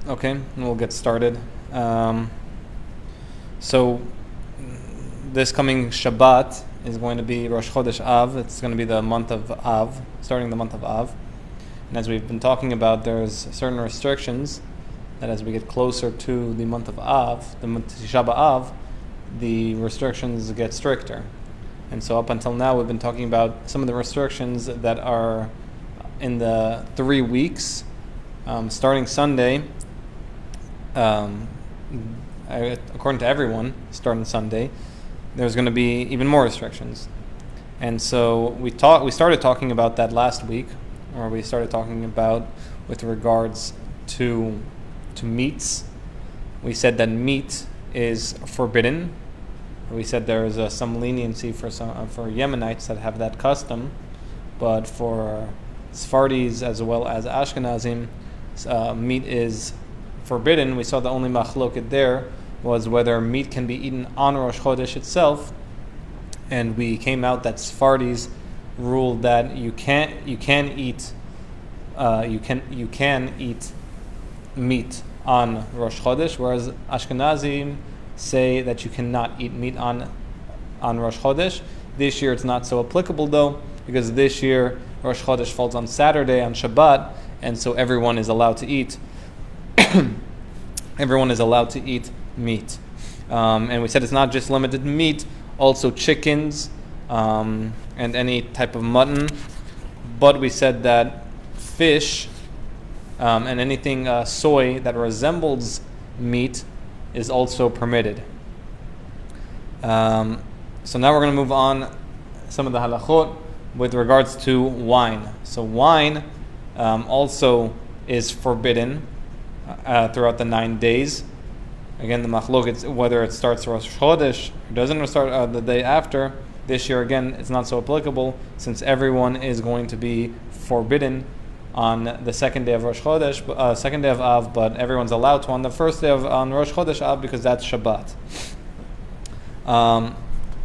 Okay, we'll get started. So this coming Shabbat is going to be Rosh Chodesh Av. It's going to be the month of Av, starting the month of Av. And as we've been talking about, there's certain restrictions that as we get closer to the month of Av, the month Tisha B'Av, the restrictions get stricter. And so up until now, we've been talking about some of the restrictions that are in the 3 weeks, starting Sunday. According to everyone, starting Sunday, there's going to be even more restrictions. And so we started talking about that last week, or we started talking about with regards to meats. We said that meat is forbidden. We said there is some leniency for Yemenites that have that custom, but for Sephardis as well as Ashkenazim, meat is forbidden. We saw the only machloket there was whether meat can be eaten on Rosh Chodesh itself, and we came out that Sephardis ruled that you can eat meat on Rosh Chodesh, whereas Ashkenazim say that you cannot eat meat on Rosh Chodesh. This year it's not so applicable though, because this year Rosh Chodesh falls on Saturday, on Shabbat, and so everyone is allowed to eat. Everyone is allowed to eat meat, and we said it's not just limited to meat, also chickens and any type of mutton. But we said that fish and anything soy that resembles meat is also permitted. So now we're going to move on some of the halachot with regards to wine. So wine also is forbidden throughout the 9 days. Again, the machlok, whether it starts Rosh Chodesh or doesn't start the day after. This year, again, it's not so applicable since everyone is going to be forbidden on the second day of Rosh Chodesh, second day of Av, but everyone's allowed to on the first day on Rosh Chodesh Av because that's Shabbat.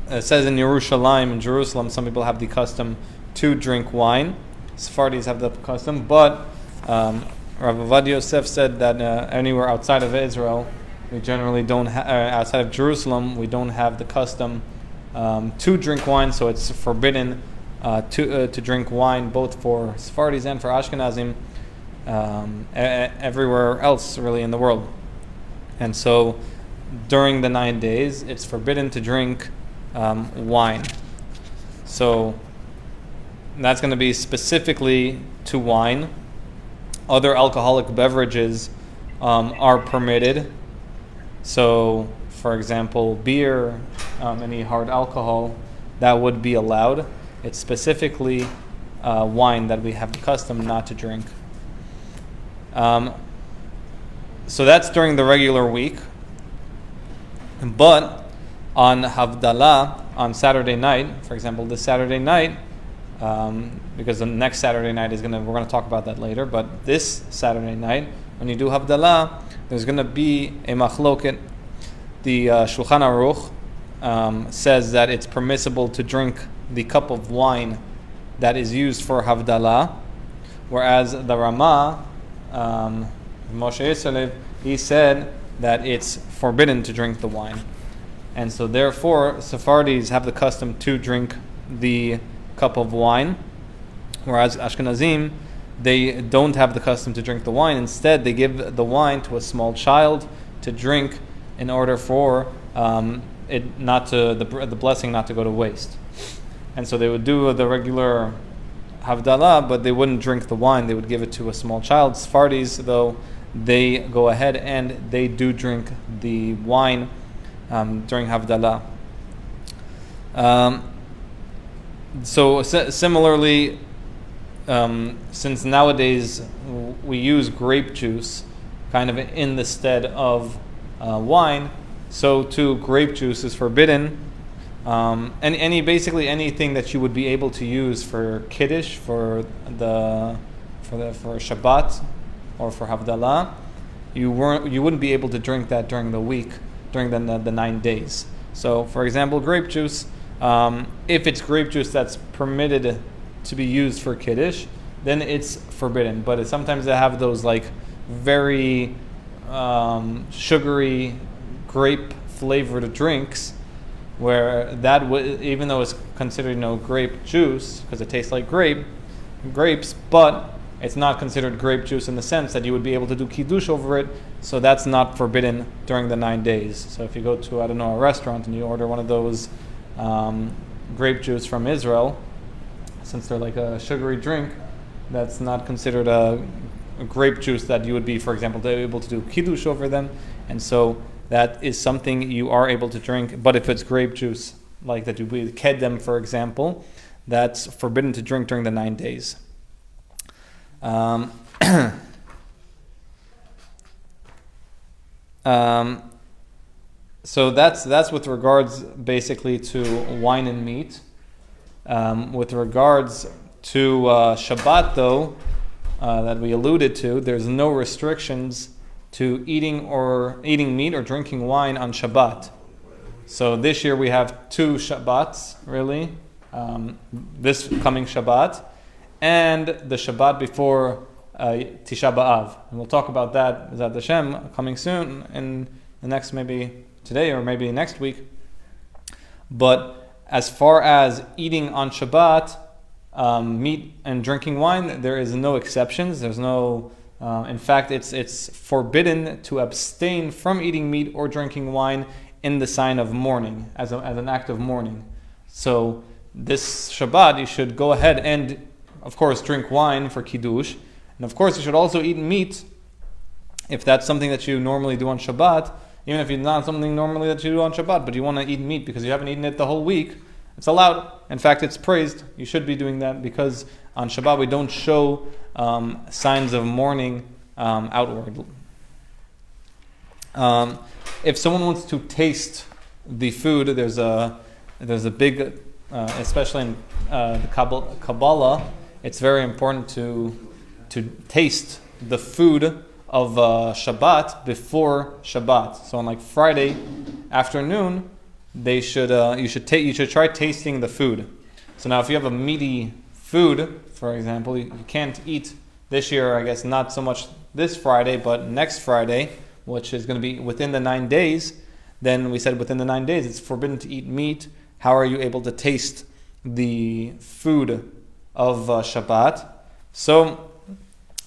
It says in Yerushalayim, in Jerusalem, some people have the custom to drink wine. Sephardis have the custom, but Rabbi Ovadia Yosef said that anywhere outside of Israel, we generally don't outside of Jerusalem, we don't have the custom to drink wine, so it's forbidden to drink wine both for Sephardis and for Ashkenazim everywhere else really in the world. And so during the 9 days, it's forbidden to drink wine. So that's going to be specifically to wine. Other alcoholic beverages are permitted. So, for example, beer, any hard alcohol, that would be allowed. It's specifically wine that we have the custom not to drink. So that's during the regular week. But on Havdalah, on Saturday night, for example, this Saturday night, because the next Saturday night we're going to talk about that later, but this Saturday night, when you do Havdalah, there's going to be a machloket. The Shulchan Aruch says that it's permissible to drink the cup of wine that is used for Havdalah, whereas the Ramah, Moshe Yisrael, he said that it's forbidden to drink the wine. And so therefore, Sephardis have the custom to drink the cup of wine, whereas Ashkenazim, they don't have the custom to drink the wine. Instead, they give the wine to a small child to drink in order for it not to the blessing not to go to waste. And so they would do the regular Havdalah, but they wouldn't drink the wine. They would give it to a small child. Sephardis, though, they go ahead and they do drink the wine during Havdalah. Similarly, since nowadays we use grape juice kind of in the stead of wine, so too grape juice is forbidden. And basically anything that you would be able to use for Kiddush, for Shabbat, or for Havdalah, you wouldn't be able to drink that during the week, during the 9 days. So, for example, grape juice. If it's grape juice that's permitted to be used for Kiddush, then it's forbidden. But sometimes they have those like very sugary grape flavored drinks, where that even though it's considered grape juice because it tastes like grapes, but it's not considered grape juice in the sense that you would be able to do kiddush over it, so that's not forbidden during the 9 days. So if you go to, a restaurant and you order one of those grape juice from Israel, since they're like a sugary drink, that's not considered a grape juice that you would be, for example, able to do kiddush over them, and so that is something you are able to drink. But if it's grape juice, like that you would kedem, for example, that's forbidden to drink during the 9 days. So that's with regards basically to wine and meat. With regards to Shabbat, though, that we alluded to, there's no restrictions to eating meat or drinking wine on Shabbat. So this year we have 2 Shabbats, really. This coming Shabbat and the Shabbat before Tisha B'Av. And we'll talk about that, B'ezrat Hashem, coming soon in the next, maybe today or maybe next week. But as far as eating on Shabbat, meat and drinking wine, there is no exceptions. There's no, in fact, it's forbidden to abstain from eating meat or drinking wine in the sign of mourning, as an act of mourning. So this Shabbat, you should go ahead and, of course, drink wine for Kiddush. And of course, you should also eat meat if that's something that you normally do on Shabbat, even if it's not something normally that you do on Shabbat, but you want to eat meat because you haven't eaten it the whole week. It's allowed. In fact, it's praised. You should be doing that because on Shabbat we don't show signs of mourning outward. If someone wants to taste the food, there's a big, especially in the Kabbalah, it's very important to taste the food of Shabbat before Shabbat. So on like Friday afternoon, you should try tasting the food. So now if you have a meaty food, for example, you can't eat this year, I guess not so much this Friday, but next Friday, which is going to be within the 9 days. Then we said within the 9 days it's forbidden to eat meat. How are you able to taste the food of Shabbat? So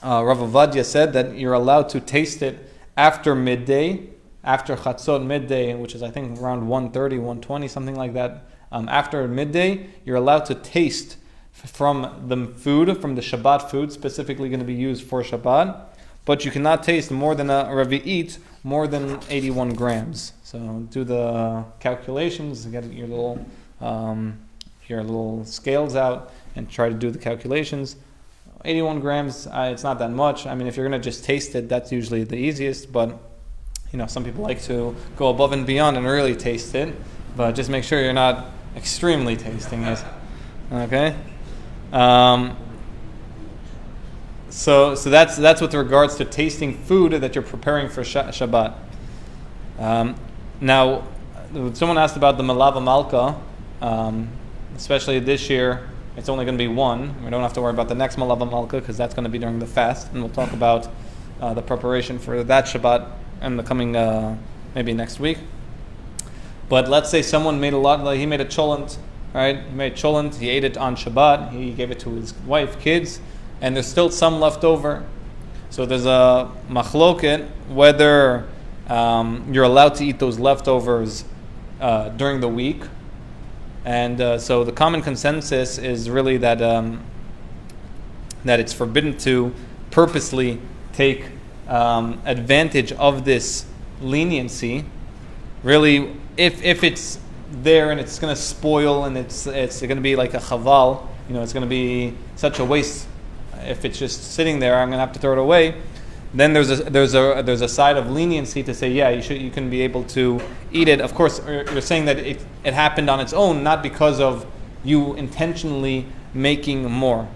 Rav Ovadia said that you're allowed to taste it after midday, after Chatzot midday, which is I think around 1:30, 1:20, something like that. After midday, you're allowed to taste from the food, from the Shabbat food, specifically going to be used for Shabbat, but you cannot taste more than a revi'it, more than 81 grams. So do the calculations, get your little scales out and try to do the calculations. 81 grams, it's not that much. I mean, if you're going to just taste it, that's usually the easiest, but some people like to go above and beyond and really taste it, but just make sure you're not extremely tasting it. Okay? So that's with regards to tasting food that you're preparing for Shabbat. Now, someone asked about the milah malka, especially this year. It's only going to be one. We don't have to worry about the next milah malka because that's going to be during the fast, and we'll talk about the preparation for that Shabbat in the coming maybe next week. But let's say someone made he made a cholent, right? He made cholent, he ate it on Shabbat, he gave it to his wife, kids, and there's still some left over. So there's a machloket whether you're allowed to eat those leftovers during the week. And so the common consensus is really that it's forbidden to purposely take advantage of this leniency. Really, if it's there and it's going to spoil and it's going to be like a chaval, it's going to be such a waste. If it's just sitting there, I'm going to have to throw it away. Then there's a side of leniency to say, yeah, you can be able to eat it. Of course, you're saying that it happened on its own, not because of you intentionally making more.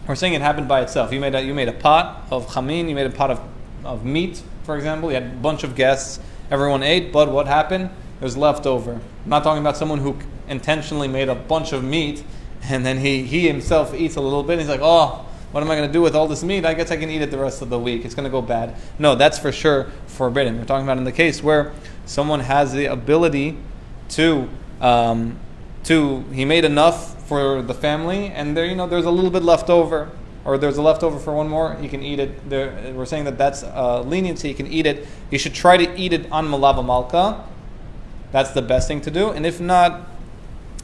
We're saying it happened by itself. You made a pot of chamin, you made a pot of meat, for example. You had a bunch of guests, everyone ate, but what happened? There's leftover. I'm not talking about someone who intentionally made a bunch of meat and then he himself eats a little bit. And he's like, oh, what am I going to do with all this meat? I guess I can eat it the rest of the week. It's going to go bad. No, that's for sure forbidden. We're talking about in the case where someone has the ability to he made enough for the family, and there's a little bit left over, or there's a leftover for one more, he can eat it. We're saying that's leniency. He can eat it. He should try to eat it on milah v'malka. That's the best thing to do. And if not,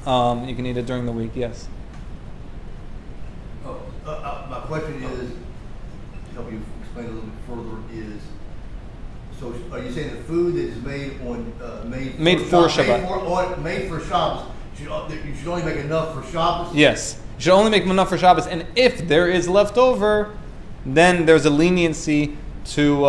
you can eat it during the week. Yes. My question is, to help you explain a little bit further, is so are you saying the food that is made for Shabbat, made for Shabbos, you should only make enough for Shabbos? Yes, you should only make enough for Shabbos, and if there is leftover, then there's a leniency to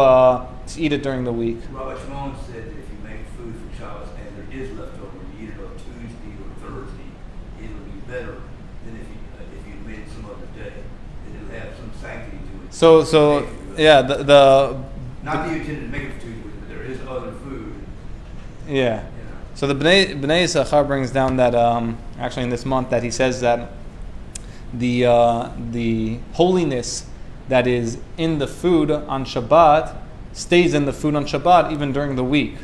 eat it during the week. Rabbi Shimon said that if you make food for Shabbos and there is leftover, you eat it on Tuesday or Thursday, it'll be better than if you made it some other day. It'll have some sanctity to it. So yeah, not that you intended to make it for Tuesday, but there is other food. Yeah. So the Bnei Yisachar brings down that actually in this month that he says that the holiness that is in the food on Shabbat stays in the food on Shabbat even during the week.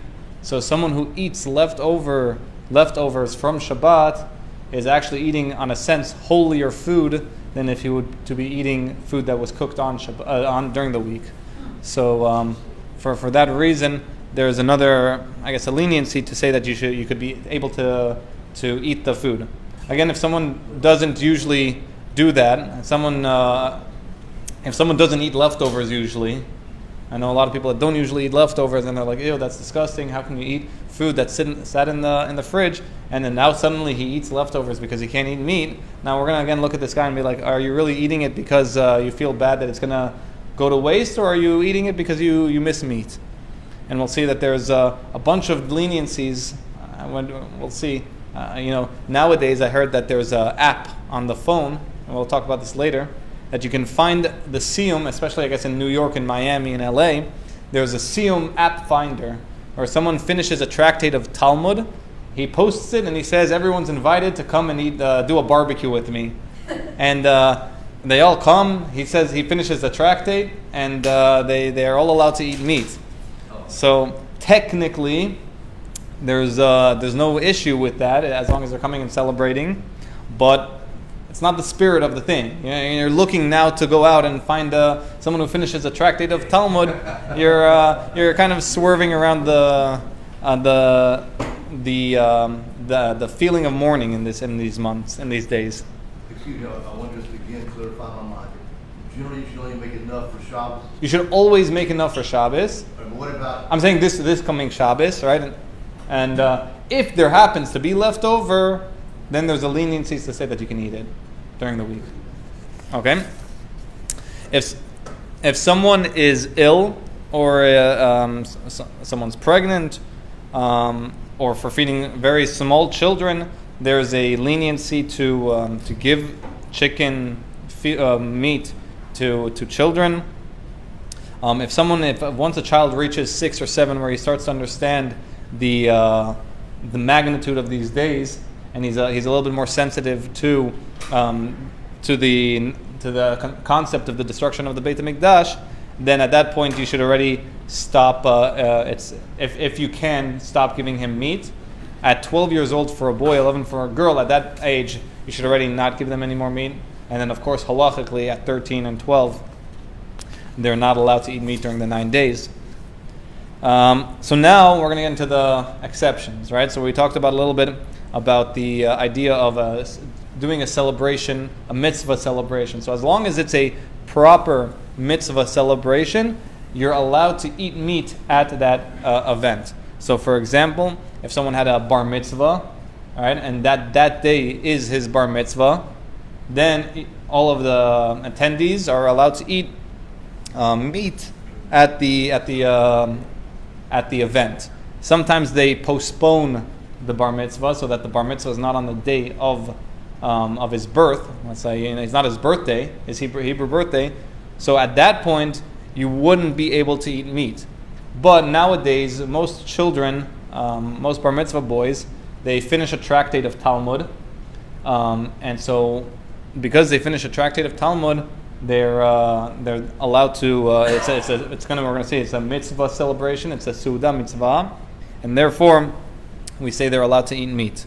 So someone who eats leftovers from Shabbat is actually eating, on a sense, holier food than if he would to be eating food that was cooked on Shabbat, during the week. So for that reason, there's another, I guess, a leniency to say that you could be able to eat the food. Again, if someone doesn't usually do that, if someone doesn't eat leftovers usually, I know a lot of people that don't usually eat leftovers, and they're like, ew, that's disgusting. How can you eat food that sat in the fridge, and then now suddenly he eats leftovers because he can't eat meat? Now we're going to again look at this guy and be like, are you really eating it because you feel bad that it's going to go to waste, or are you eating it because you miss meat? And we'll see that there's a bunch of leniencies. We'll see. Nowadays I heard that there's an app on the phone, and we'll talk about this later, that you can find the siyum, especially I guess in New York and Miami and LA, there's a siyum app finder, where someone finishes a tractate of Talmud, he posts it and he says everyone's invited to come and eat, do a barbecue with me. And they all come, he says he finishes the tractate, and they are all allowed to eat meat. So technically, there's no issue with that as long as they're coming and celebrating, but it's not the spirit of the thing. You're looking now to go out and find someone who finishes a tractate of Talmud. You're kind of swerving around the feeling of mourning in these months, in these days. Excuse me, I want just to again clarify my mind. Generally, you should only make enough for Shabbos. You should always make enough for Shabbos. What about? I'm saying this coming Shabbos, right? And if there happens to be leftover, then there's a leniency to say that you can eat it during the week. Okay? If someone is ill, or someone's pregnant, or for feeding very small children, there's a leniency to give chicken meat to children. If once a child reaches 6 or 7, where he starts to understand the magnitude of these days, and he's a little bit more sensitive to the concept of the destruction of the Beit HaMikdash, then at that point you should already stop. If you can, stop giving him meat. At 12 years old for a boy, 11 for a girl, at that age you should already not give them any more meat. And then of course halachically at 13 and 12, they're not allowed to eat meat during the 9 days. So now we're going to get into the exceptions, right? So we talked about a little bit about the idea of doing a celebration, a mitzvah celebration. So as long as it's a proper mitzvah celebration, you're allowed to eat meat at that event. So for example, if someone had a bar mitzvah, all right, and that day is his bar mitzvah, then all of the attendees are allowed to eat meat at the event. Sometimes they postpone the bar mitzvah so that the bar mitzvah is not on the day of his birth. Let's say it's not his birthday, his Hebrew birthday. So at that point, you wouldn't be able to eat meat. But nowadays, most children, most bar mitzvah boys, they finish a tractate of Talmud, and so because they finish a tractate of Talmud, they're allowed to. We're going to say it's a mitzvah celebration. It's a Suda mitzvah, and therefore we say they're allowed to eat meat.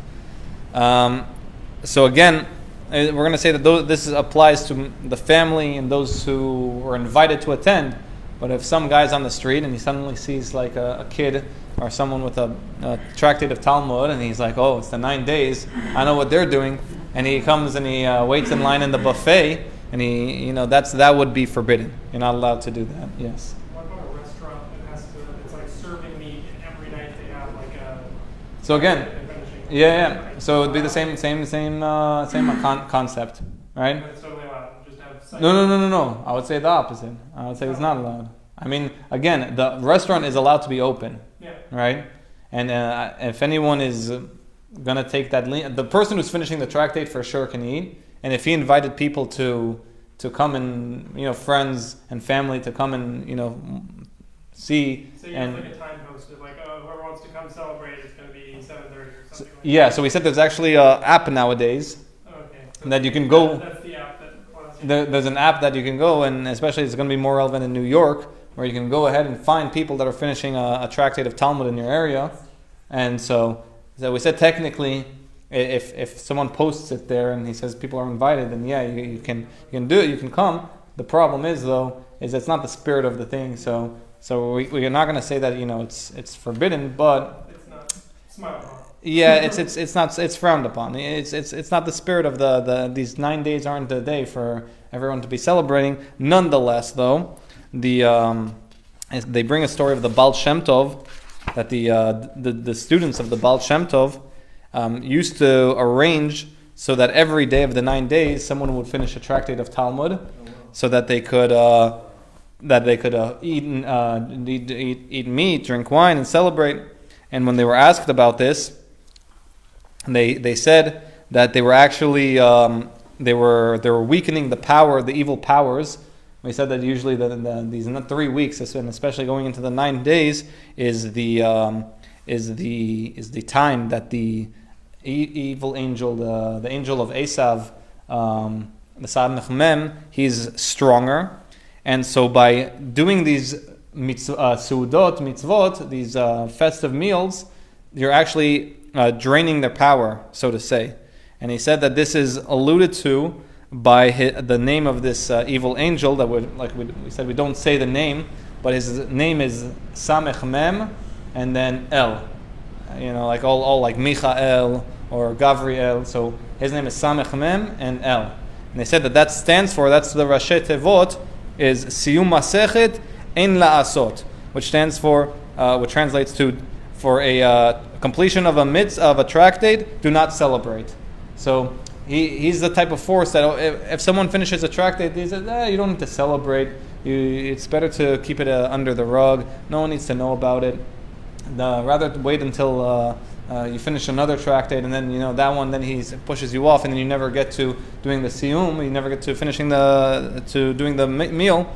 So again, we're going to say that this applies to the family and those who were invited to attend. But if some guy's on the street and he suddenly sees like a kid or someone with a tractate of Talmud, and he's like, "Oh, it's the 9 days. I know what they're doing," and he comes and he waits in line in the buffet, and that would be forbidden. You're not allowed to do that. Yes. What about a restaurant that it's like serving meat, and every night they have like a. So again, yeah. So it'd be the same concept, right? But it's totally allowed. Just have. No. I would say the opposite. I would say it's not allowed. I mean, again, the restaurant is allowed to be open, right? And if anyone is going to take that, the person who's finishing the tractate for sure can eat. And if he invited people to come and, friends and family to come and, see. So you have like a time posted, like, whoever wants to come celebrate, it's going to be 7:30 or something like that. So we said there's actually an app nowadays that you can go. That's the app that there's an app that you can go, and especially it's going to be more relevant in New York, where you can go ahead and find people that are finishing a tractate of Talmud in your area. And so we said technically, if someone posts it there and he says people are invited, then you can do it, you can come. The problem is though, is it's not the spirit of the thing. So we're not going to say that it's forbidden, but it's not smiled upon. Yeah, it's frowned upon. It's not the spirit of these 9 days aren't the day for everyone to be celebrating. Nonetheless, though, they bring a story of the Baal Shem Tov, that the students of the Baal Shem Tov used to arrange so that every day of the 9 days someone would finish a tractate of Talmud, so that they could eat meat, drink wine, and celebrate. And when they were asked about this, they said that they were actually they were weakening the evil powers. We said that usually these 3 weeks, and especially going into the 9 days, is the time that the evil angel, the angel of Esav, the Sad Mechmem, he's stronger, and so by doing these mitzvot, these festive meals, you're actually draining their power, so to say. And he said that this is alluded to by the name of this evil angel, that we said we don't say the name, but his name is Samech Mem and then El. Like all like Michael or Gavriel. So his name is Samech Mem and El. And they said that stands for, that's the Rashi Tevot, is Siyum Masechet Ein La'asot, which stands for, which translates to, for a completion of a tractate, do not celebrate. So he's the type of force that if someone finishes a tractate, he says, you don't need to celebrate. It's better to keep it under the rug. No one needs to know about it. Rather wait until you finish another tractate, and then that one, then he pushes you off, and then you never get to doing the siyum. You never get to finishing doing the meal.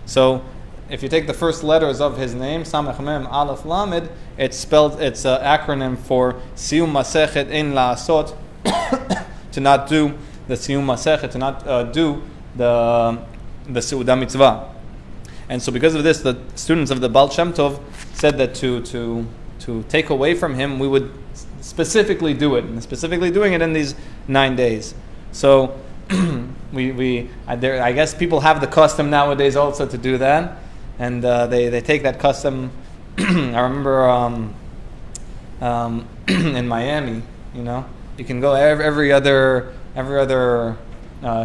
So if you take the first letters of his name, Samech Mem Aleph Lamed, it's an acronym for Siyum Masechet Ein La'asot, to not do the Siyum Masechet, to not do the Seudah Mitzvah. And so because of this, the students of the Baal Shem Tov said that to take away from him, we would specifically do it, and specifically doing it in these 9 days. So I guess people have the custom nowadays also to do that. And they take that custom. I remember in Miami, you can go every other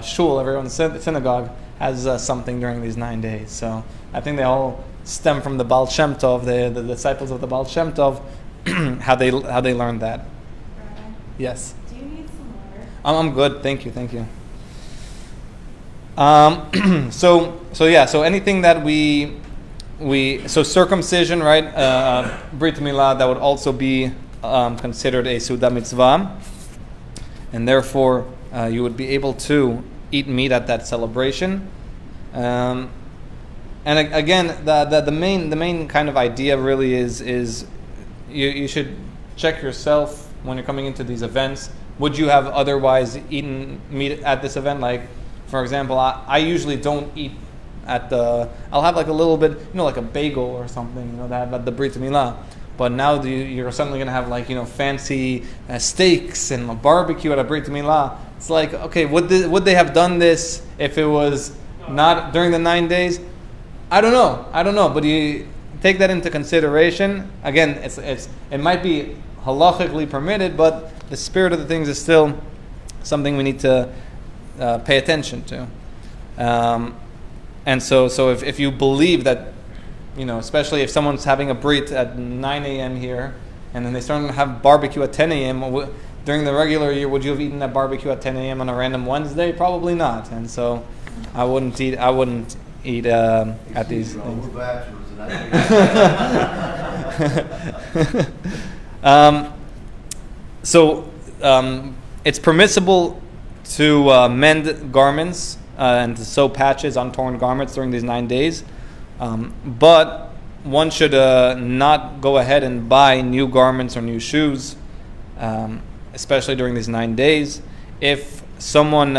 shul, every synagogue has something during these 9 days. So I think they all stem from the Baal Shem Tov, the disciples of the Baal Shem Tov, how they learned that. Rabbi, Yes. do you need some water? I'm good. Thank you. So anything that so circumcision, right? Brit milah, that would also be considered a Seudah mitzvah, and therefore you would be able to eat meat at that celebration. And again, the main kind of idea really is you should check yourself when you're coming into these events. Would you have otherwise eaten meat at this event? Like, For example, I usually don't eat I'll have like a little bit, like a bagel or something, that at the brit milah. But now you're suddenly going to have like, fancy steaks and a barbecue at a brit milah. It's like, okay, would they have done this if it was not during the 9 days? I don't know. But you take that into consideration. Again, it might be halachically permitted, but the spirit of the things is still something we need to pay attention to. And so if you believe that, especially if someone's having a brit at 9 a.m. here, and then they start to have barbecue at 10 a.m., during the regular year, would you have eaten that barbecue at 10 a.m. on a random Wednesday? Probably not. And so I wouldn't eat at these things. We're bachelors, and it's permissible to mend garments and to sew patches on torn garments during these 9 days. But one should not go ahead and buy new garments or new shoes, especially during these 9 days. If someone,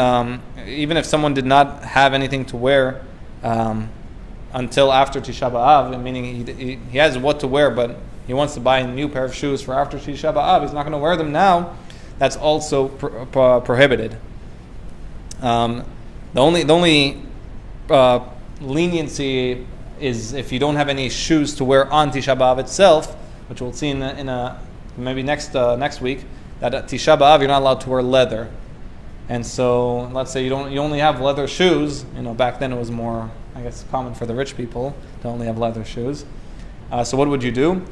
even if someone did not have anything to wear until after Tisha B'Av, meaning he has what to wear, but he wants to buy a new pair of shoes for after Tisha B'Av, he's not going to wear them now. That's also prohibited. The only leniency is if you don't have any shoes to wear on Tisha B'Av itself, which we'll see in maybe next week, that at Tisha B'Av you're not allowed to wear leather. And so let's say you only have leather shoes. Back then it was more, I guess, common for the rich people to only have leather shoes. So what would you do?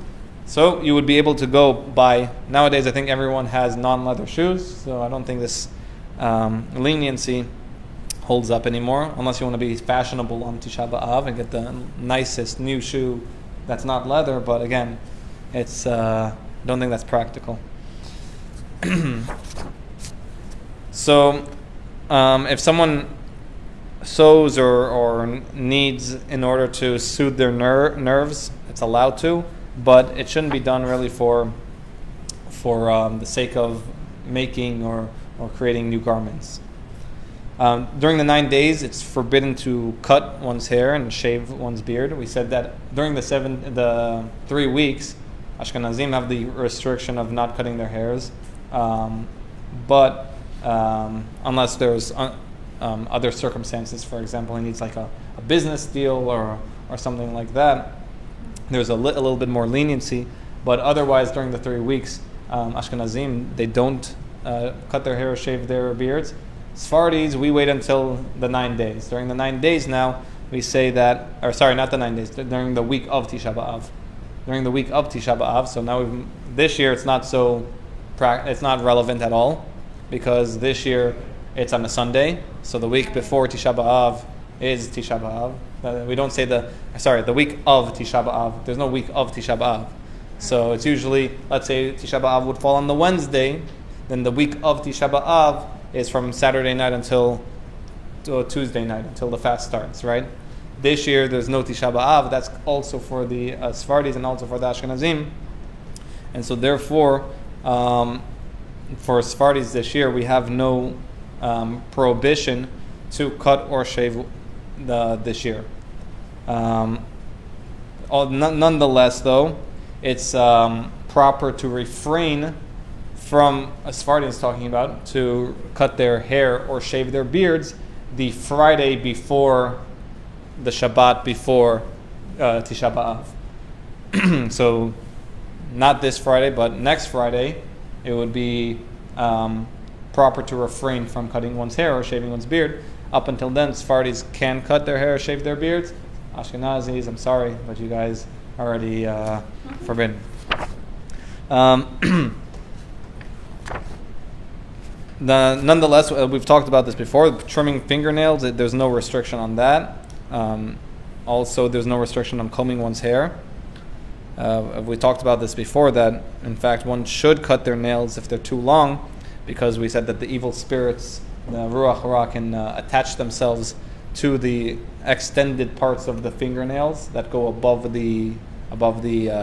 So you would be able to go buy. Nowadays I think everyone has non-leather shoes, so I don't think this leniency holds up anymore, unless you want to be fashionable on Tisha B'Av and get the nicest new shoe that's not leather. But again, it's I don't think that's practical. So if someone sews or needs in order to soothe their nerves, it's allowed to, but it shouldn't be done really for the sake of making or creating new garments. During the 9 days, it's forbidden to cut one's hair and shave one's beard. We said that during the 3 weeks, Ashkenazim have the restriction of not cutting their hairs, but unless there's other circumstances, for example, he needs like a business deal or something like that, there's a little bit more leniency. But otherwise, during the 3 weeks, Ashkenazim, they don't cut their hair or shave their beards. Sfardis, we wait until the 9 days. During the 9 days now, we say that, or sorry, not the 9 days, during the week of Tisha B'Av. During the week of Tisha B'Av, so now this year it's not relevant at all, because this year it's on a Sunday, so the week before Tisha B'Av is Tisha B'Av. We don't say the week of Tisha B'Av. There's no week of Tisha B'Av. So it's usually, let's say Tisha B'Av would fall on the Wednesday, then the week of Tisha B'Av is from Saturday night until Tuesday night, until the fast starts, right? This year there's no Tisha B'Av. That's also for the Sfardis and also for the Ashkenazim. And so therefore, for Sfardis this year, we have no prohibition to cut or shave this year. Nonetheless, though, it's proper to refrain from, as Sephardi is talking about, to cut their hair or shave their beards the Friday before the Shabbat, before Tisha B'Av. So not this Friday, but next Friday, it would be proper to refrain from cutting one's hair or shaving one's beard. Up until then, Sfardis can cut their hair or shave their beards. Ashkenazis, I'm sorry, but you guys are already forbidden. Nonetheless, we've talked about this before. Trimming fingernails, there's no restriction on that. Also, there's no restriction on combing one's hair. We talked about this before, that in fact one should cut their nails if they're too long, because we said that the evil spirits, the Ruach Hara, can attach themselves to the extended parts of the fingernails that go above the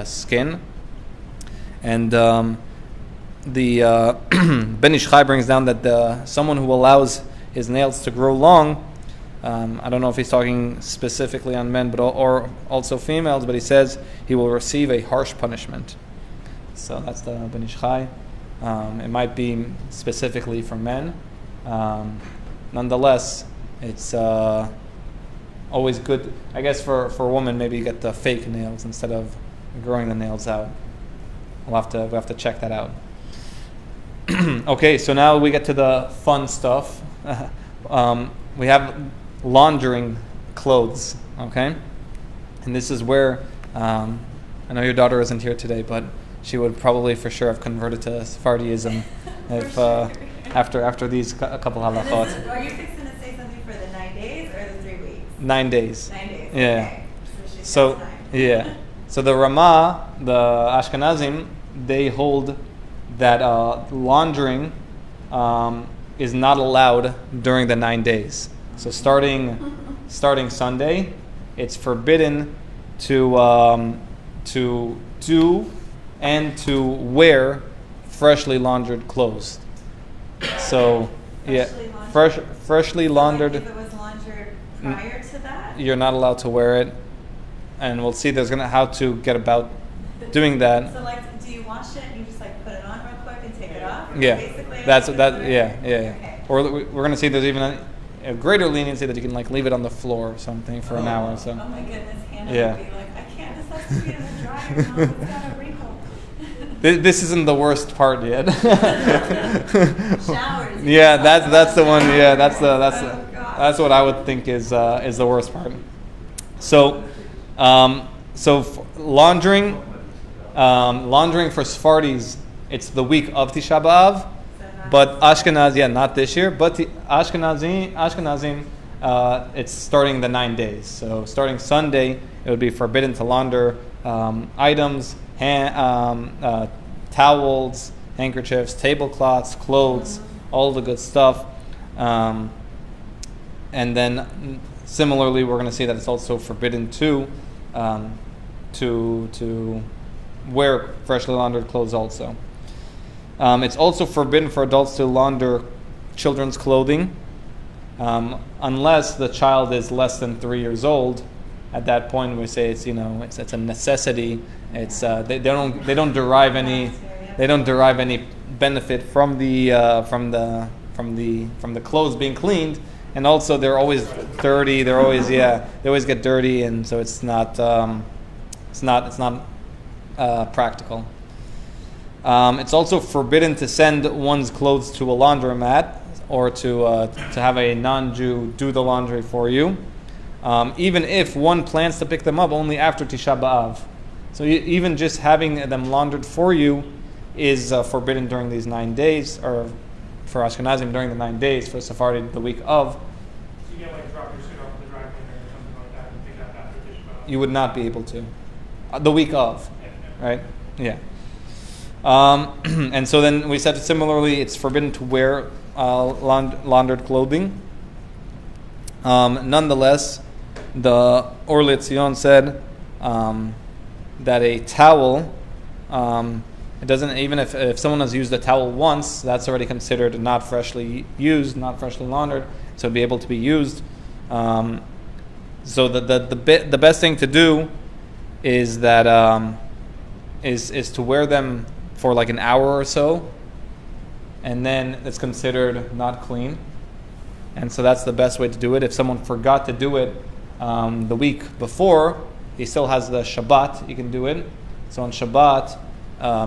skin. And the Ben Ish Chai brings down that someone who allows his nails to grow long. I don't know if he's talking specifically on men, but or also females. But he says he will receive a harsh punishment. So that's the Ben Ish Chai. It might be specifically for men. Nonetheless, it's always good, I guess, for a woman. Maybe you get the fake nails instead of growing the nails out. We'll have to check that out. Okay, so now we get to the fun stuff. We have laundering clothes. Okay, and this is where I know your daughter isn't here today, but she would probably for sure have converted to Sephardiism if after these a couple halachot. Are you fixing to say something for the 9 days or the 3 weeks? 9 days. 9 days. Yeah. Okay. So, So yeah. So the Ramah, the Ashkenazim, they hold that laundering is not allowed during the 9 days. So starting Sunday, it's forbidden to do and to wear freshly laundered clothes. So freshly laundered. Like if it was laundered prior to that, You're not allowed to wear it, and we'll see. There's how to get about doing that. So like, do you wash it and you just like put it on real quick and take it off? Yeah, Basically, that's like, that. is Yeah. Okay. Or we're going to see there's even a greater leniency that you can like leave it on the floor or something for an hour. So Oh my goodness, Hannah Yeah. would be like, I can't. This has to be in the dryer. Mom, it's got a wrinkle. this isn't the worst part yet. Showers. Yeah, that's the one. Yeah, that's Oh, God. that's what I would think is the worst part. So, laundering for Sephardis, it's the week of Tisha B'Av, but Ashkenaz, not this year, but the Ashkenazim, it's starting the 9 days. So starting Sunday, it would be forbidden to launder items, towels, handkerchiefs, tablecloths, clothes, all the good stuff. And then similarly, we're going to see that it's also forbidden to wear freshly laundered clothes also. It's also forbidden for adults to launder children's clothing unless the child is less than 3 years old. At that point, we say it's a necessity. It's they don't derive any benefit from the clothes being cleaned, and also they're always dirty. They always get dirty, and so it's not practical. It's also forbidden to send one's clothes to a laundromat or to have a non-Jew do the laundry for you, even if one plans to pick them up only after Tisha B'Av. So even just having them laundered for you is forbidden during these 9 days, or for Ashkenazim during the 9 days, for Sephardi the week of. So you can't like drop your suit off at the dry cleaner or something like that and pick it up after Tisha B'Av? You would not be able to. The week of, Yeah. right? Yeah. And so then we said similarly, it's forbidden to wear laundered clothing. Nonetheless, the Or L'Tzion said that a towel, it doesn't, even if someone has used a towel once, that's already considered not freshly used, not freshly laundered, so it'd be able to be used. So the best thing to do is that is to wear them for like an hour or so, and then it's considered not clean. And so that's the best way to do it. If someone forgot to do it the week before, he still has the Shabbat, you can do it. So on Shabbat,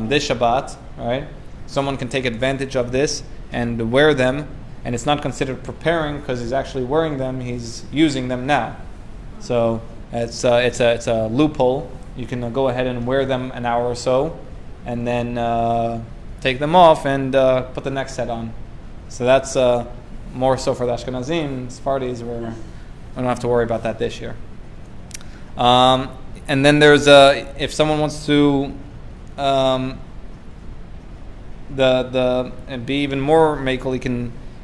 this Shabbat, right, someone can take advantage of this and wear them, and it's not considered preparing because he's actually wearing them, he's using them now. So it's a loophole. You can go ahead and wear them an hour or so, and then take them off and put the next set on. So that's more so for the Ashkenazim. Sephardis, we don't have to worry about that this year. And then there's if someone wants to be even more makel,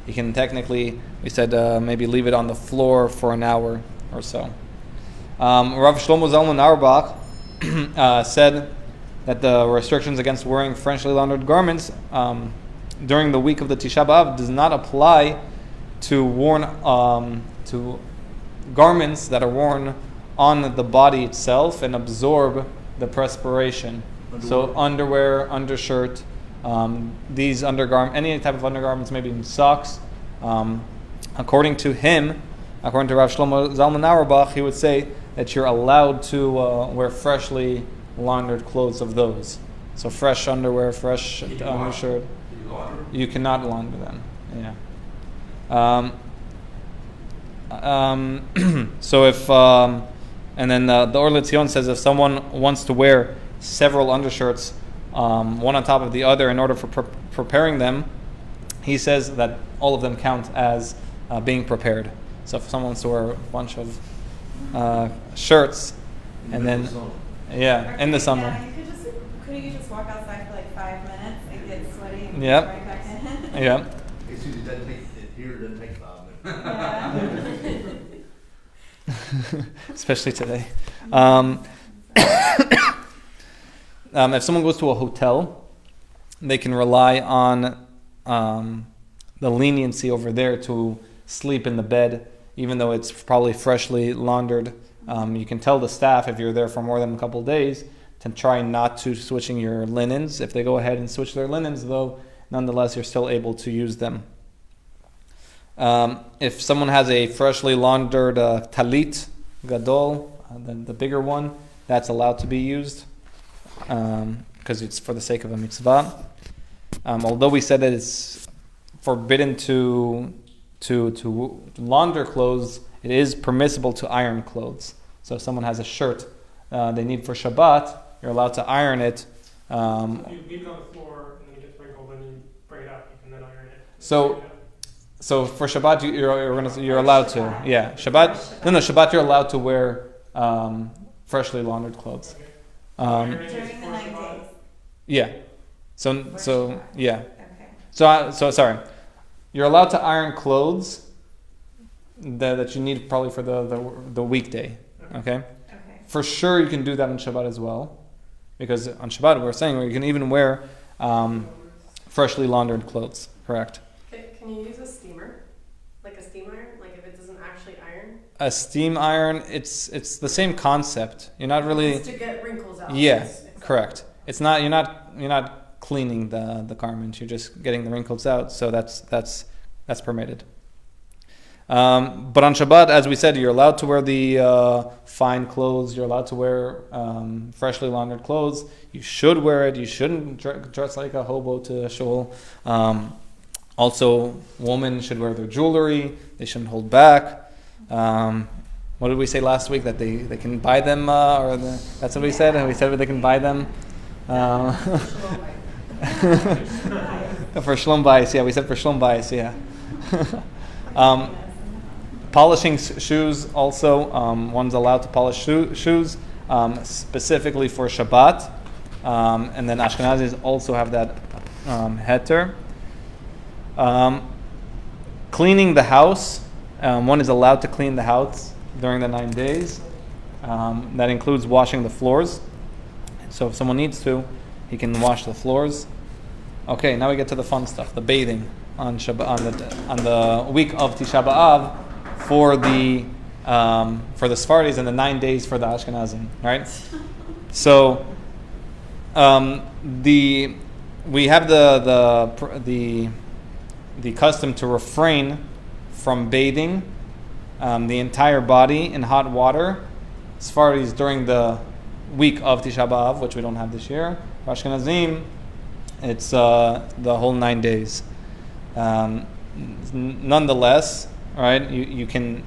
he can technically, we said maybe leave it on the floor for an hour or so. Rav Shlomo Zalman Auerbach said that the restrictions against wearing freshly laundered garments during the week of the Tisha B'Av does not apply to garments that are worn on the body itself and absorb the perspiration. So underwear, undershirt, these any type of undergarments, maybe even socks. According to him, according to Rav Shlomo Zalman Auerbach, he would say that you're allowed to wear freshly laundered clothes of those. So fresh underwear, fresh undershirt. You cannot launder them. Yeah. So if and then the Or L'Tzion says if someone wants to wear several undershirts, one on top of the other, in order for preparing them, he says that all of them count as being prepared. So if someone wants to wear a bunch of shirts, and then in the summer. Yeah, couldn't you just walk outside for like 5 minutes and get sweaty and Yep. right back in? Yeah. It doesn't take 5 minutes. Yeah. Especially today. If someone goes to a hotel, they can rely on the leniency over there to sleep in the bed, even though it's probably freshly laundered. You can tell the staff, if you're there for more than a couple of days, to try not to switching your linens. If they go ahead and switch their linens, though, nonetheless, you're still able to use them. If someone has a freshly laundered talit gadol, the bigger one, that's allowed to be used because it's for the sake of a mitzvah. Although we said that it's forbidden to launder clothes, it is permissible to iron clothes. So if someone has a shirt they need for Shabbat, you're allowed to iron it. If you leave it on the floor and then it gets wrinkled, then you bring it up, you can then iron it. So for Shabbat, you're allowed to. Yeah, Shabbat. No, Shabbat you're allowed to wear freshly laundered clothes. During the 9 days. Yeah. So yeah. Okay. So sorry. You're allowed to iron clothes that you need probably for the weekday. Okay. Okay. For sure, you can do that on Shabbat as well, because on Shabbat we're saying you can even wear freshly laundered clothes. Correct. Can you use a steamer? Like a steam iron? Like if it doesn't actually iron? A steam iron, it's the same concept. You're not really. It's to get wrinkles out. Yeah, correct. It's not. You're not cleaning the garment. You're just getting the wrinkles out. So that's permitted. But on Shabbat, as we said, you're allowed to wear the fine clothes. You're allowed to wear freshly laundered clothes. You should wear it. You shouldn't dress like a hobo to shul. Also, women should wear their jewelry. They shouldn't hold back. What did we say last week? That they can buy them, that's what we said. We said they can buy them. For shlom bayis, yeah. We said for shlom bayis, yeah. Polishing shoes also. One's allowed to polish shoes specifically for Shabbat. And then Ashkenazis also have that heter. Cleaning the house. One is allowed to clean the house during the 9 days. That includes washing the floors. So if someone needs to, he can wash the floors. Okay, now we get to the fun stuff, the bathing on Shabbat, on the week of Tisha B'Av for the Sephardis and the 9 days for the Ashkenazim, right? So we have the custom to refrain from bathing the entire body in hot water. Sephardis during the week of Tisha B'Av, which we don't have this year. For Ashkenazim, it's the whole 9 days. Nonetheless, right? You can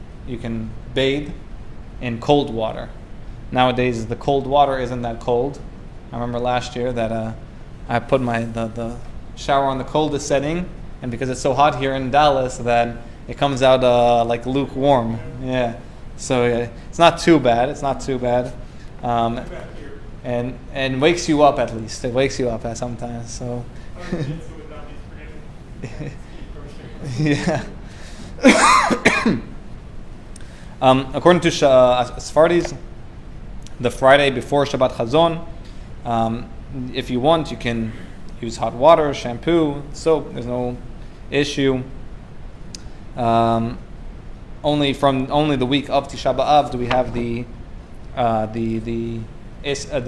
bathe in cold water. Nowadays, the cold water isn't that cold. I remember last year that I put the shower on the coldest setting, and because it's so hot here in Dallas, that it comes out like lukewarm. Yeah, so it's not too bad. It's not too bad, and wakes you up at least. It wakes you up sometimes. So. Yeah. According to Sephardis, the Friday before Shabbat Chazon, if you want, you can use hot water, shampoo, soap. There's no issue. only the week of Tisha B'Av do we have the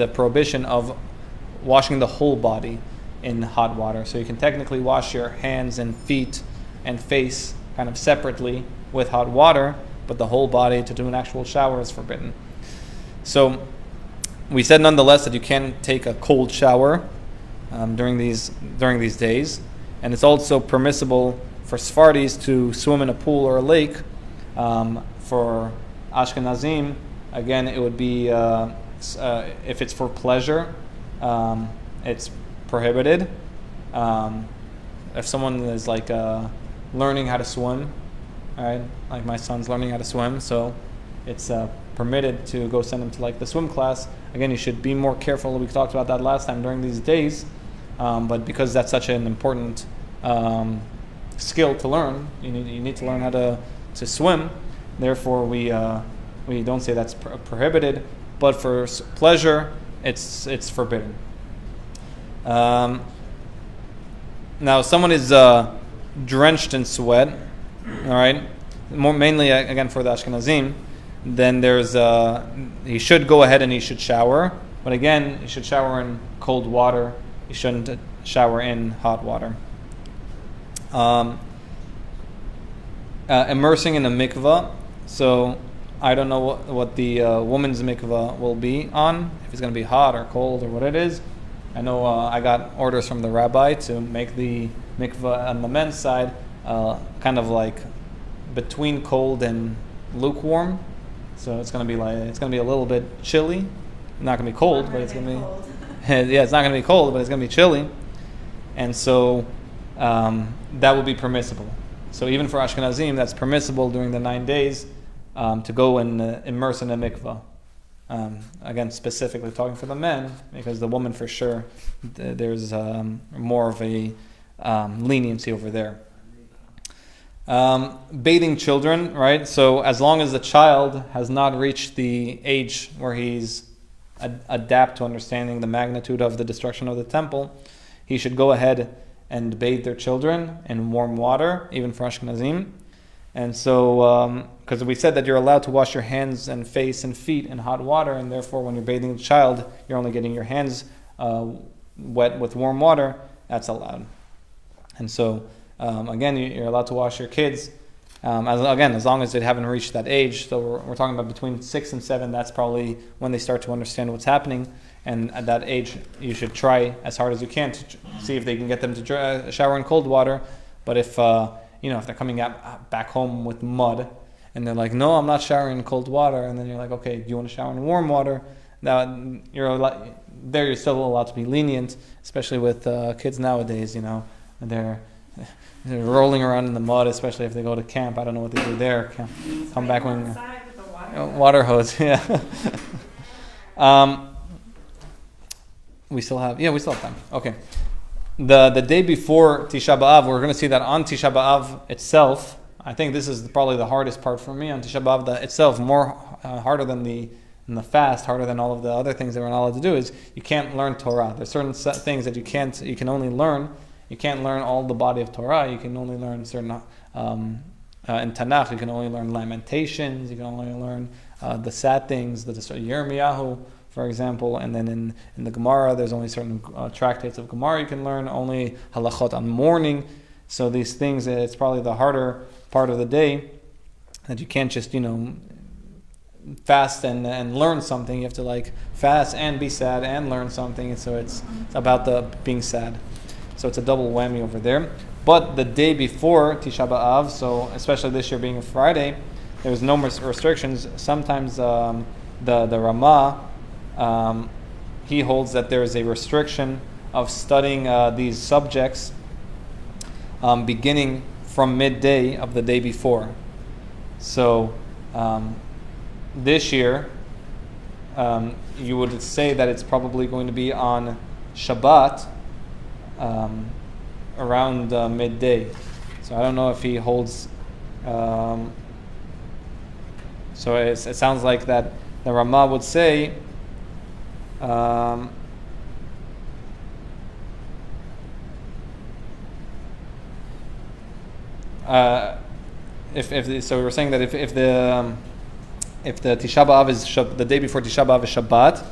prohibition of washing the whole body in hot water. So you can technically wash your hands and feet and face kind of separately with hot water, but the whole body to do an actual shower is forbidden. So we said nonetheless that you can take a cold shower during these days, and it's also permissible for Sephardis to swim in a pool or a lake. For Ashkenazim, again, it would be if it's for pleasure, it's prohibited. If someone is like learning how to swim, right? Like my son's learning how to swim, so it's permitted to go send him to like the swim class. Again, you should be more careful. We talked about that last time during these days, but because that's such an important skill to learn, you need to learn how to swim. Therefore, we don't say that's prohibited, but for pleasure, it's forbidden. Now, if someone is drenched in sweat, all right, mainly again for the Ashkenazim, then he should go ahead and he should shower. But again, he should shower in cold water. He shouldn't shower in hot water. Immersing in a mikvah. So I don't know what the woman's mikvah will be on, if it's going to be hot or cold or what it is. I know I got orders from the rabbi to make the mikvah on the men's side kind of like between cold and lukewarm. So it's going to be a little bit chilly. Not going to be cold, but it's going to be yeah, it's not going to be cold, but it's going to be chilly. And so that would be permissible. So even for Ashkenazim, that's permissible during the 9 days to go and immerse in a mikvah. Again, specifically talking for the men, because the woman for sure, there's more of a leniency over there. Bathing children, right? So as long as the child has not reached the age where he's adapt to understanding the magnitude of the destruction of the temple, he should go ahead and bathe their children in warm water, even for Ashkenazim. And so, because we said that you're allowed to wash your hands and face and feet in hot water, and therefore when you're bathing the child, you're only getting your hands wet with warm water, that's allowed. And so, again, you're allowed to wash your kids, as long as they haven't reached that age. So we're talking about between 6 and 7, that's probably when they start to understand what's happening. And at that age, you should try as hard as you can to see if they can get them to shower in cold water. But if if they're coming back home with mud, and they're like, no, I'm not showering in cold water, and then you're like, okay, do you want to shower in warm water? Now you're still allowed to be lenient, especially with kids nowadays. They're rolling around in the mud, especially if they go to camp. I don't know what they do there. Come back when water hose. Yeah. We still have time. Okay. The day before Tisha B'Av, we're going to see that on Tisha B'Av itself. I think this is probably the hardest part for me on Tisha B'Av itself, more harder than the fast, harder than all of the other things that we're not allowed to do, is you can't learn Torah. There's certain things that you can only learn. You can't learn all the body of Torah. You can only learn certain in Tanakh. You can only learn Lamentations. You can only learn the sad things, the Yirmiyahu, for example. And then in the Gemara, there's only certain tractates of Gemara you can learn. Only Halachot on mourning. So these things, it's probably the harder part of the day, that you can't just fast and learn something. You have to fast and be sad and learn something. And so it's about the being sad. So it's a double whammy over there. But the day before Tisha B'Av, so especially this year being a Friday, there's no restrictions. Sometimes the Ramah, he holds that there is a restriction of studying these subjects beginning from midday of the day before. So this year, you would say that it's probably going to be on Shabbat, around midday. So I don't know if he holds. So it sounds like that the Ramah would say. so we were saying that if the Tisha B'Av is the day before Tisha B'Av is Shabbat,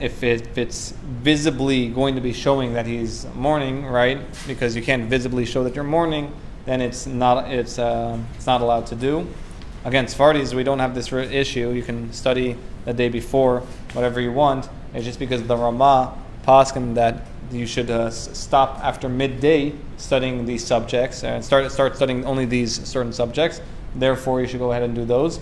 if it's visibly going to be showing that he's mourning, right? Because you can't visibly show that you're mourning, then it's not allowed to do. Again, Sfardis, we don't have this issue. You can study the day before whatever you want. It's just because the Ramah paskin that you should stop after midday studying these subjects and start studying only these certain subjects. Therefore, you should go ahead and do those.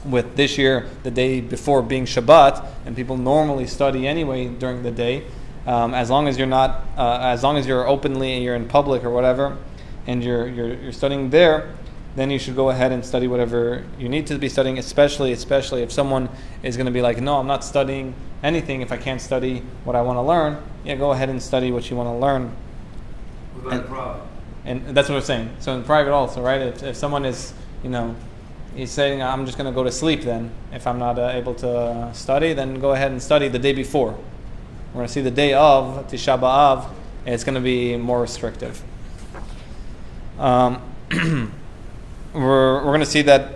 With this year, the day before being Shabbat, and people normally study anyway during the day, as long as you're not, as long as you're openly, you're in public or whatever, and you're studying there, then you should go ahead and study whatever you need to be studying. Especially if someone is going to be like, no, I'm not studying anything if I can't study what I want to learn. Yeah, go ahead and study what you want to learn. What about private? And that's what we're saying. So in private also, right? If someone is, he's saying, I'm just going to go to sleep then. If I'm not able to study, then go ahead and study the day before. We're going to see the day of Tisha B'Av, and it's going to be more restrictive. We're going to see that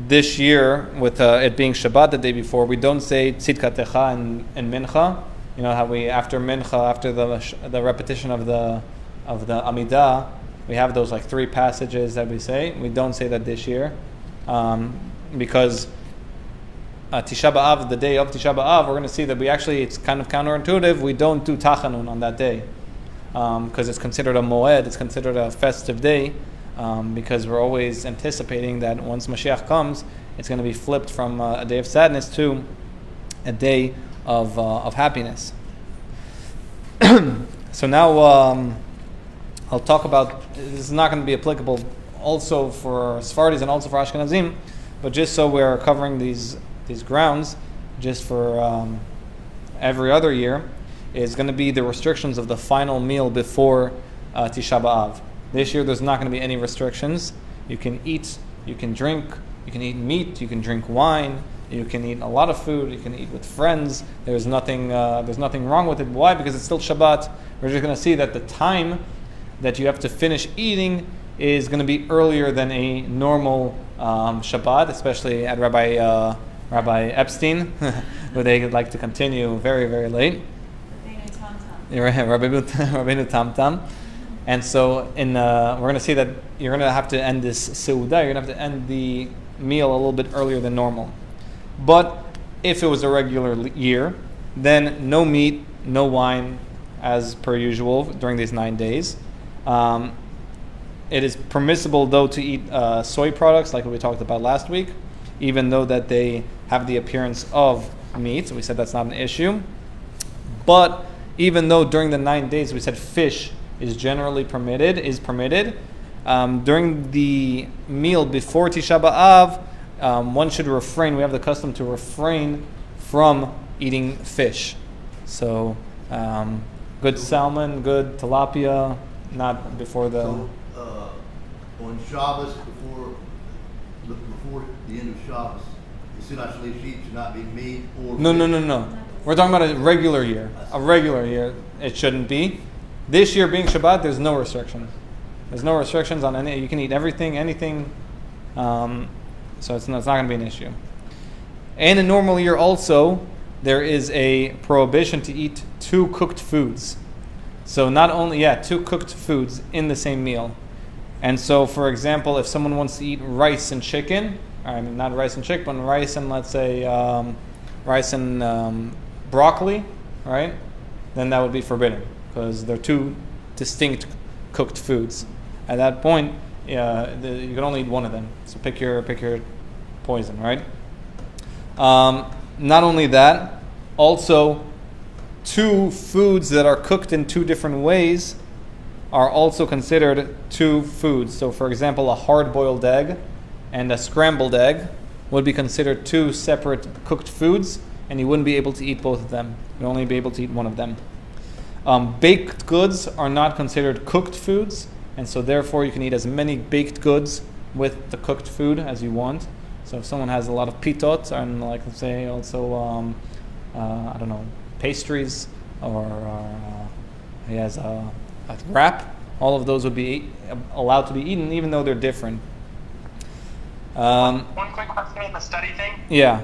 this year, with it being Shabbat the day before, we don't say Tzidkatecha and Mincha. You know how we, after Mincha, after the repetition of the Amidah, we have those like 3 passages that we say. We don't say that this year because Tisha B'Av, the day of Tisha B'Av, we're going to see that it's kind of counterintuitive. We don't do Tachanun on that day because it's considered a Moed, it's considered a festive day. Because we're always anticipating that once Mashiach comes, it's going to be flipped from a day of sadness to a day of happiness. So now I'll talk about, this is not going to be applicable also for Sfardis and also for Ashkenazim, but just so we're covering these grounds, just for every other year, is going to be the restrictions of the final meal before Tisha B'Av. This year, there's not going to be any restrictions. You can eat, you can drink, you can eat meat, you can drink wine, you can eat a lot of food, you can eat with friends. There's nothing wrong with it. Why? Because it's still Shabbat. We're just going to see that the time that you have to finish eating is going to be earlier than a normal Shabbat, especially at Rabbi Epstein, where they like to continue very, very late. Rabbeinu Tam Tam. And so we're going to see that you're going to have to end this Seudah, you're going to have to end the meal a little bit earlier than normal. But if it was a regular year, then no meat, no wine, as per usual during these 9 days. It is permissible, though, to eat soy products, like we talked about last week, even though that they have the appearance of meat. So we said that's not an issue. But even though during the 9 days we said fish is permitted. During the meal before Tisha B'Av, one should refrain. We have the custom to refrain from eating fish. So, good salmon, good tilapia, not before the... So, on Shabbos, before the end of Shabbos, the Sinat Shalish should not be meat or... No. We're talking about a regular year. A regular year, it shouldn't be. This year being Shabbat, there's no restriction. There's no restrictions on any. You can eat everything, anything. So it's not going to be an issue. And in a normal year also, there is a prohibition to eat 2 cooked foods. So not only, 2 cooked foods in the same meal. And so, for example, if someone wants to eat rice and chicken, not rice and chicken, but rice and, let's say, rice and broccoli, right? Then that would be forbidden, because they're 2 distinct cooked foods. At that point, you can only eat one of them. So pick your poison, right? Not only that, also 2 foods that are cooked in 2 different ways are also considered 2 foods. So, for example, a hard-boiled egg and a scrambled egg would be considered 2 separate cooked foods, and you wouldn't be able to eat both of them. You'd only be able to eat one of them. Baked goods are not considered cooked foods, and so therefore you can eat as many baked goods with the cooked food as you want. So if someone has a lot of pitot, and like let's say also pastries, or he has a wrap, all of those would be allowed to be eaten, even though they're different. One quick question on the study thing. Yeah.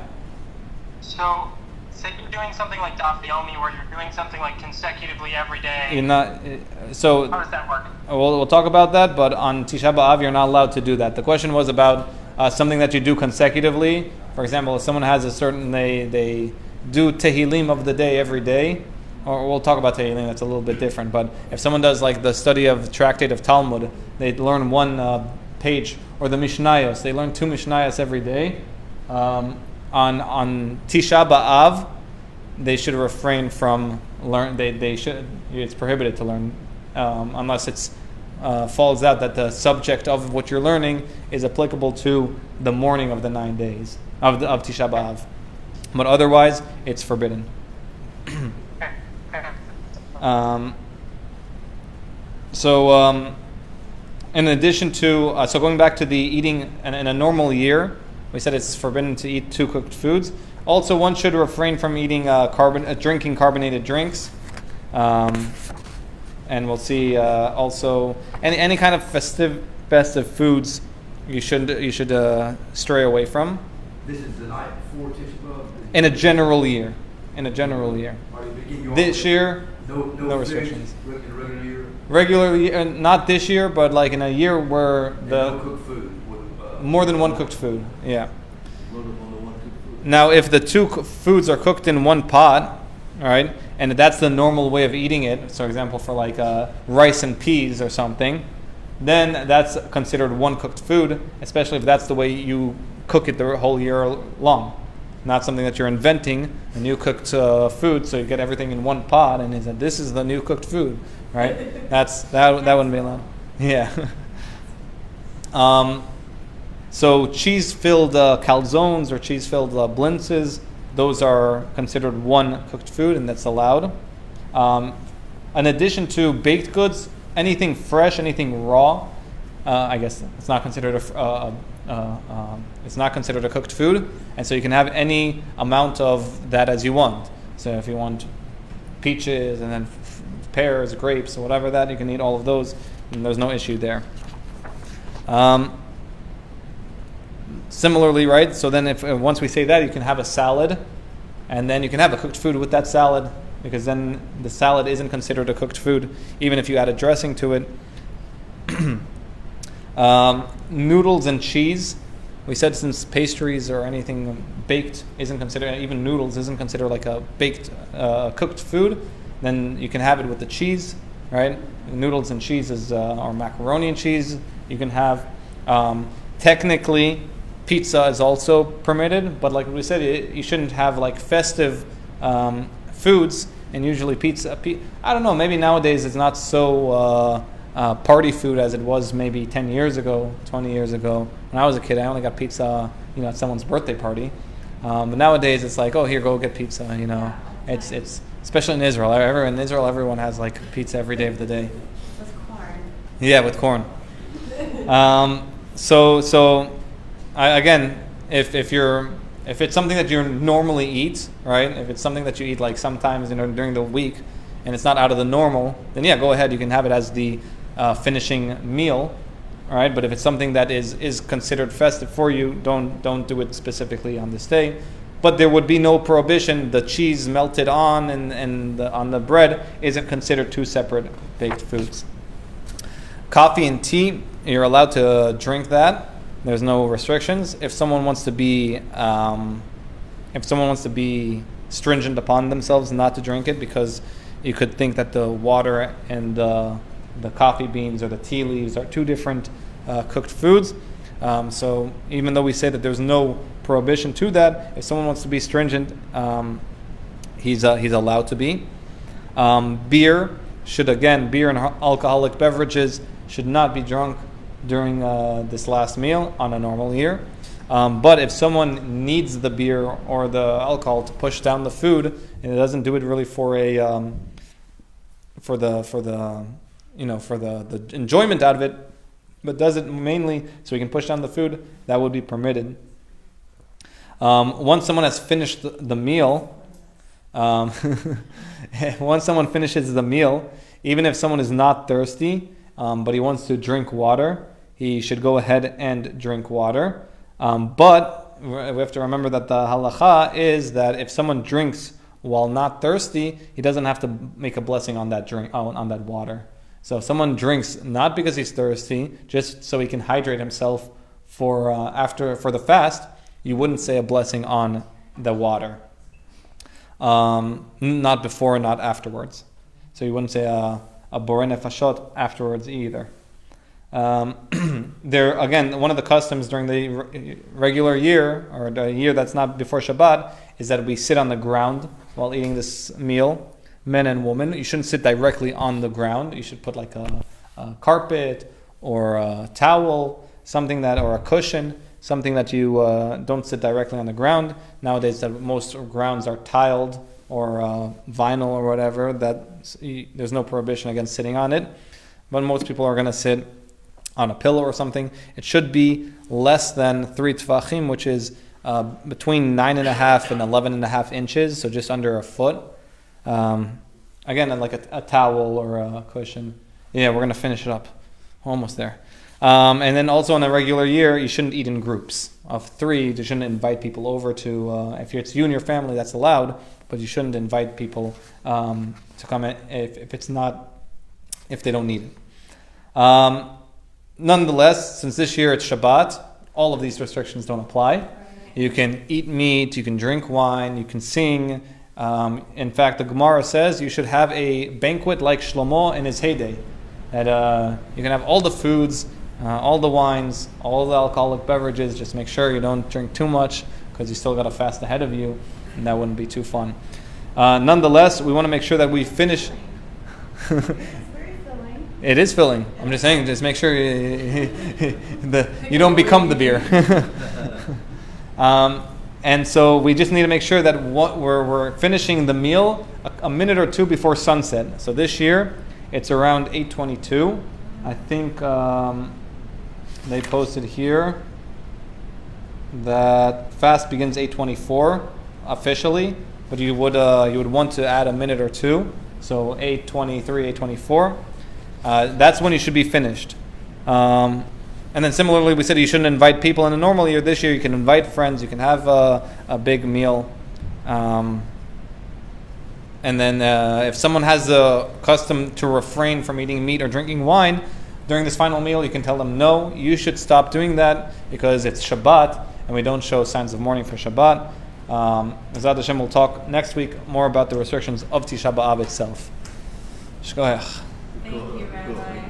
So, say you're doing something like Daf Yomi, where you're doing something like consecutively every day. You're not. So. How does that work? We'll talk about that, but on Tisha B'Av, you're not allowed to do that. The question was about something that you do consecutively. For example, if someone has a certain, they do Tehillim of the day every day, or we'll talk about Tehillim, that's a little bit different, but if someone does like the study of tractate of Talmud, they learn one page, or the Mishnayos, they learn 2 Mishnayos every day. On Tisha B'Av, they should refrain from learn. They should. It's prohibited to learn unless it's falls out that the subject of what you're learning is applicable to the mourning of the 9 days of Tisha B'Av. But otherwise, it's forbidden. In addition to, going back to the eating in a normal year, we said it's forbidden to eat 2 cooked foods. Also, one should refrain from eating drinking carbonated drinks. And we'll see also any kind of festive foods you should stray away from. This is the night before Tisha B'Av? In a general year. This year, no restrictions. In a regular year? Regularly, not this year, but like in a year where No cooked food. More than 1 cooked food, yeah. More than 1 cooked food. Now, if the 2 foods are cooked in one pot, all right, and that's the normal way of eating it, so for example, for like rice and peas or something, then that's considered 1 cooked food, especially if that's the way you cook it the whole year long. Not something that you're inventing, a new cooked food, so you get everything in one pot, and is that this is the new cooked food, right? that wouldn't be allowed. Yeah. So cheese-filled calzones or cheese-filled blintzes, those are considered 1 cooked food, and that's allowed. In addition to baked goods, anything fresh, anything raw, I guess it's not considered a cooked food, and so you can have any amount of that as you want. So if you want peaches and then pears, grapes, or whatever that, you can eat all of those, and there's no issue there. Similarly, right? So then, if once we say that, you can have a salad, and then you can have a cooked food with that salad, because then the salad isn't considered a cooked food, even if you add a dressing to it. Noodles and cheese. We said since pastries or anything baked isn't considered, even noodles isn't considered like a baked, cooked food, then you can have it with the cheese, right? Noodles and cheese or macaroni and cheese you can have. Technically, pizza is also permitted, but like we said, you shouldn't have like festive foods, and usually pizza. I don't know, maybe nowadays it's not so party food as it was maybe 10 years ago, 20 years ago. When I was a kid, I only got pizza, at someone's birthday party. But nowadays it's like, oh, here, go get pizza. It's especially in Israel. In Israel, everyone has like pizza every day of the day. With corn. Yeah, with corn. Again, if it's something that you normally eat, right? If it's something that you eat like sometimes during the week, and it's not out of the normal, then yeah, go ahead. You can have it as the finishing meal, all right? But if it's something that is considered festive for you, don't do it specifically on this day. But there would be no prohibition. The cheese melted on and on the bread isn't considered 2 separate baked foods. Coffee and tea, you're allowed to drink that. There's no restrictions. If someone wants to be stringent upon themselves not to drink it, because you could think that the water and the coffee beans or the tea leaves are 2 different cooked foods. So even though we say that there's no prohibition to that, if someone wants to be stringent, he's allowed to be. Beer and alcoholic beverages should not be drunk during this last meal on a normal year. But if someone needs the beer or the alcohol to push down the food, and it doesn't do it really for the enjoyment out of it, but does it mainly so he can push down the food, that would be permitted. Once someone has finished the meal, once someone finishes the meal, even if someone is not thirsty but he wants to drink water, he should go ahead and drink water. But we have to remember that the halacha is that if someone drinks while not thirsty, he doesn't have to make a blessing on that drink, on that water. So if someone drinks not because he's thirsty, just so he can hydrate himself for the fast, you wouldn't say a blessing on the water. Not before, not afterwards. So you wouldn't say a borei nefashot afterwards either. There again, one of the customs during the regular year, or the year that's not before Shabbat, is that we sit on the ground while eating this meal, men and women. You shouldn't sit directly on the ground. You should put like a carpet or a towel, or a cushion, something that you don't sit directly on the ground. Nowadays, that most grounds are tiled or vinyl or whatever. There's no prohibition against sitting on it, but most people are going to sit on a pillow or something. It should be less than 3 tefachim, which is between 9.5 and 11.5 inches, so just under a foot. Again, like a towel or a cushion. Yeah, we're going to finish it up. Almost there. And then also on a regular year, you shouldn't eat in groups of 3. You shouldn't invite people over to, if it's you and your family, that's allowed, but you shouldn't invite people to come if they don't need it. Nonetheless, since this year it's Shabbat, all of these restrictions don't apply. You can eat meat, you can drink wine, you can sing. In fact, the Gemara says you should have a banquet like Shlomo in his heyday. That you can have all the foods, all the wines, all the alcoholic beverages. Just make sure you don't drink too much, because you still got a fast ahead of you, and that wouldn't be too fun. Nonetheless, we want to make sure that we finish. It is filling. I'm just saying, just make sure you don't become the beer. And so we just need to make sure that we're finishing the meal a minute or two before sunset. So this year, it's around 8:22. I think they posted here that fast begins 8:24 officially, but you would want to add a minute or two. So 8:23, 8:24. That's when you should be finished. And then similarly, we said you shouldn't invite people in a normal year. This year, you can invite friends. You can have a big meal. And then if someone has the custom to refrain from eating meat or drinking wine during this final meal, you can tell them, no, you should stop doing that because it's Shabbat, and we don't show signs of mourning for Shabbat. Bezrat Hashem, we'll talk next week more about the restrictions of Tisha B'Av itself. Shkoyach. Thank you, Rabbi.